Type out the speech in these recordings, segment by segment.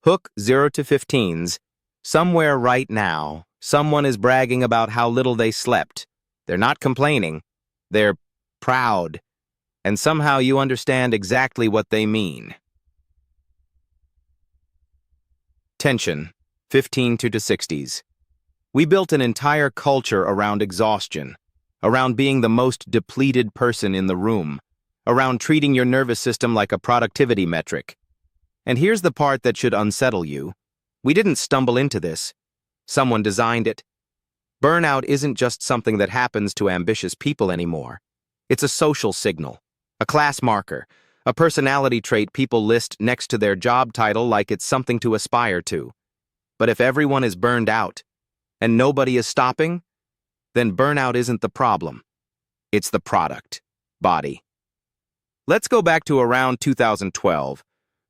Hook 0 to 15s. Somewhere right now, someone is bragging about how little they slept. They're not complaining. They're proud. And somehow you understand exactly what they mean. Tension, 15 to 60s. We built an entire culture around exhaustion, around being the most depleted person in the room, around treating your nervous system like a productivity metric. And here's the part that should unsettle you. We didn't stumble into this. Someone designed it. Burnout isn't just something that happens to ambitious people anymore. It's a social signal, a class marker, a personality trait people list next to their job title like it's something to aspire to. But if everyone is burned out, and nobody is stopping, then burnout isn't the problem. It's the product, body. Let's go back to around 2012.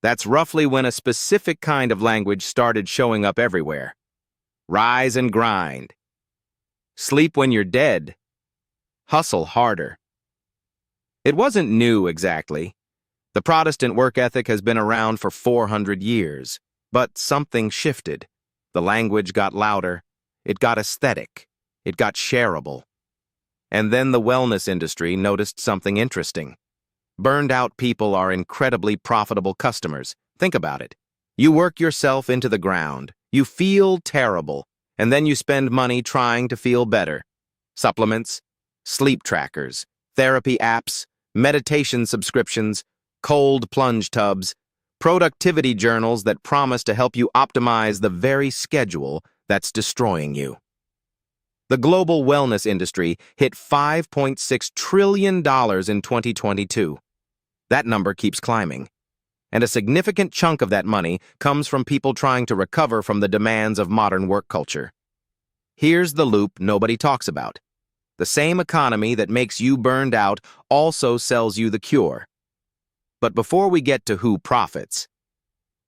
That's roughly when a specific kind of language started showing up everywhere. Rise and grind. Sleep when you're dead. Hustle harder. It wasn't new exactly. The Protestant work ethic has been around for 400 years, but something shifted. The language got louder. It got aesthetic. It got shareable. And then the wellness industry noticed something interesting. Burned-out people are incredibly profitable customers. Think about it. You work yourself into the ground. You feel terrible. And then you spend money trying to feel better. Supplements, sleep trackers, therapy apps, meditation subscriptions, cold plunge tubs, productivity journals that promise to help you optimize the very schedule that's destroying you. The global wellness industry hit $5.6 trillion in 2022. That number keeps climbing. And a significant chunk of that money comes from people trying to recover from the demands of modern work culture. Here's the loop nobody talks about. The same economy that makes you burned out also sells you the cure. But before we get to who profits,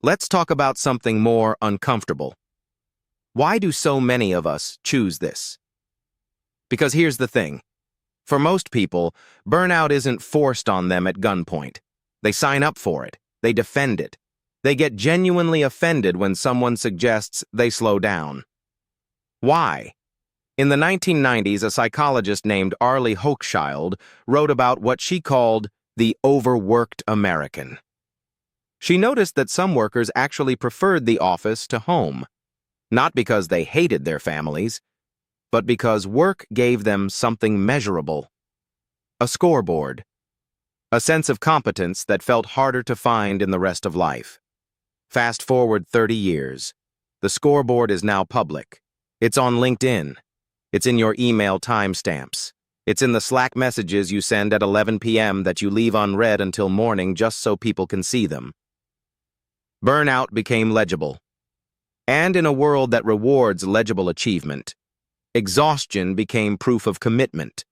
let's talk about something more uncomfortable. Why do so many of us choose this? Because here's the thing. For most people, burnout isn't forced on them at gunpoint. They sign up for it. They defend it. They get genuinely offended when someone suggests they slow down. Why? In the 1990s, a psychologist named Arlie Hochschild wrote about what she called the overworked American. She noticed that some workers actually preferred the office to home, not because they hated their families, but because work gave them something measurable. A scoreboard. A sense of competence that felt harder to find in the rest of life. Fast forward 30 years. The scoreboard is now public. It's on LinkedIn. It's in your email timestamps. It's in the Slack messages you send at 11 p.m. that you leave unread until morning just so people can see them. Burnout became legible. And in a world that rewards legible achievement, exhaustion became proof of commitment.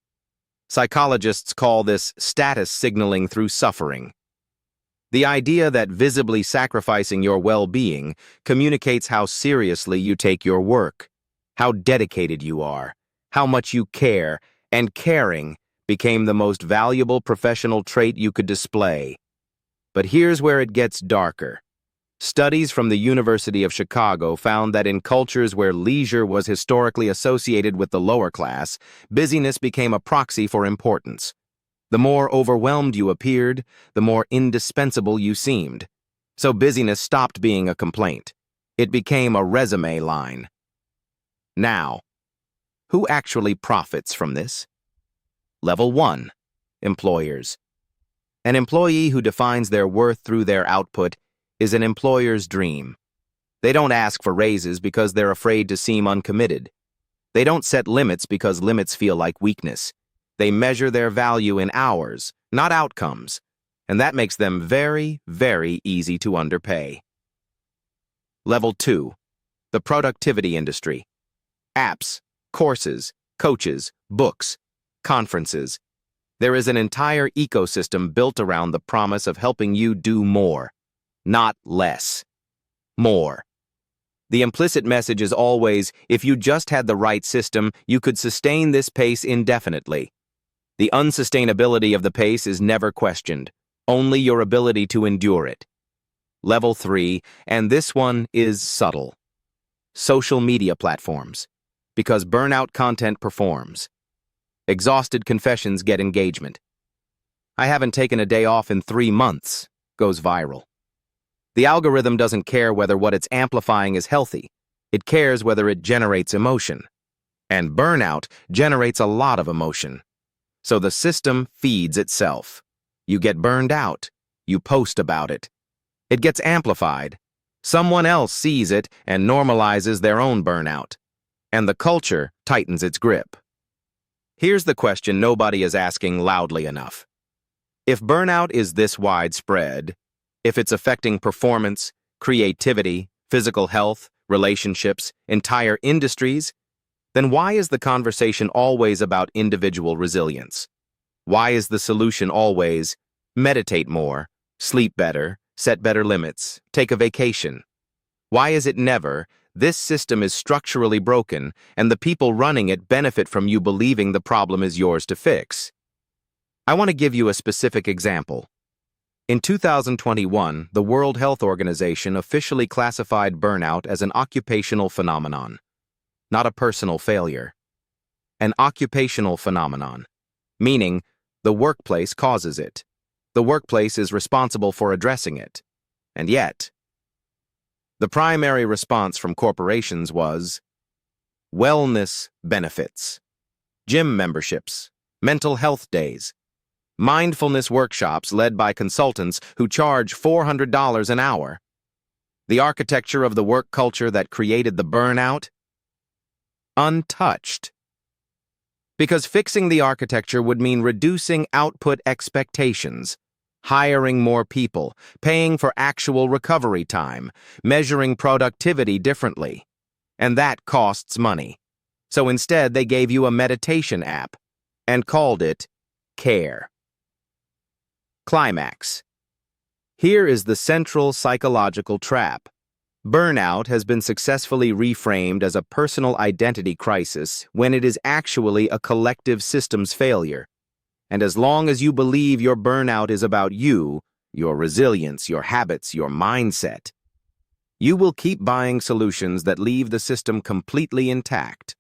Psychologists call this status signaling through suffering. The idea that visibly sacrificing your well-being communicates how seriously you take your work, how dedicated you are, how much you care, and caring became the most valuable professional trait you could display. But here's where it gets darker. Studies from the University of Chicago found that in cultures where leisure was historically associated with the lower class, busyness became a proxy for importance. The more overwhelmed you appeared, the more indispensable you seemed. So busyness stopped being a complaint. It became a resume line. Now, who actually profits from this? Level 1. Employers. An employee who defines their worth through their output is an employer's dream. They don't ask for raises because they're afraid to seem uncommitted. They don't set limits because limits feel like weakness. They measure their value in hours, not outcomes, and that makes them very, very easy to underpay. Level 2. The productivity industry. Apps, courses, coaches, books, conferences. There is an entire ecosystem built around the promise of helping you do more. Not less. More. The implicit message is always, if you just had the right system, you could sustain this pace indefinitely. The unsustainability of the pace is never questioned, only your ability to endure it. Level 3, and this one is subtle. Social media platforms. Because burnout content performs. Exhausted confessions get engagement. I haven't taken a day off in 3 months, goes viral. The algorithm doesn't care whether what it's amplifying is healthy. It cares whether it generates emotion. And burnout generates a lot of emotion. So the system feeds itself. You get burned out. You post about it. It gets amplified. Someone else sees it and normalizes their own burnout. And the culture tightens its grip. Here's the question nobody is asking loudly enough. If burnout is this widespread, if it's affecting performance, creativity, physical health, relationships, entire industries, then why is the conversation always about individual resilience? Why is the solution always meditate more, sleep better, set better limits, take a vacation? Why is it never, this system is structurally broken and the people running it benefit from you believing the problem is yours to fix? I want to give you a specific example. In 2021, the World Health Organization officially classified burnout as an occupational phenomenon, not a personal failure. An occupational phenomenon, meaning the workplace causes it. The workplace is responsible for addressing it. And yet, the primary response from corporations was wellness benefits, gym memberships, mental health days, mindfulness workshops led by consultants who charge $400 an hour. The architecture of the work culture that created the burnout? Untouched. Because fixing the architecture would mean reducing output expectations, hiring more people, paying for actual recovery time, measuring productivity differently. And that costs money. So instead, they gave you a meditation app and called it Care. Climax. Here is the central psychological trap. Burnout has been successfully reframed as a personal identity crisis when it is actually a collective systems failure. And as long as you believe your burnout is about you, your resilience, your habits, your mindset, you will keep buying solutions that leave the system completely intact.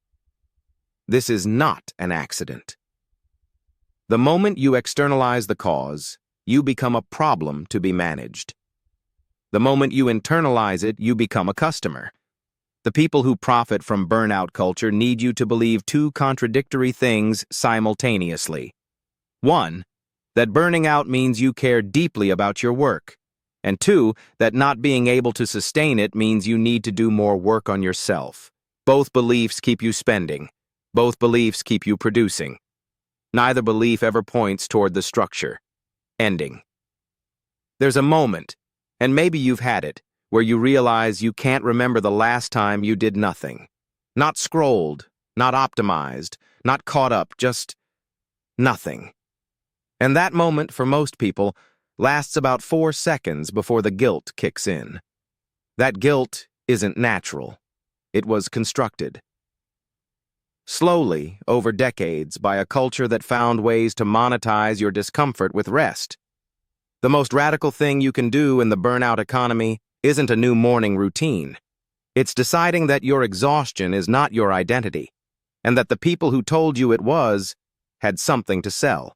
This is not an accident. The moment you externalize the cause, you become a problem to be managed. The moment you internalize it, you become a customer. The people who profit from burnout culture need you to believe two contradictory things simultaneously. One, that burning out means you care deeply about your work. And two, that not being able to sustain it means you need to do more work on yourself. Both beliefs keep you spending. Both beliefs keep you producing. Neither belief ever points toward the structure. Ending. There's a moment, and maybe you've had it, where you realize you can't remember the last time you did nothing. Not scrolled, not optimized, not caught up, just nothing. And that moment, for most people, lasts about 4 seconds before the guilt kicks in. That guilt isn't natural. It was constructed. Slowly, over decades, by a culture that found ways to monetize your discomfort with rest. The most radical thing you can do in the burnout economy isn't a new morning routine. It's deciding that your exhaustion is not your identity, and that the people who told you it was had something to sell.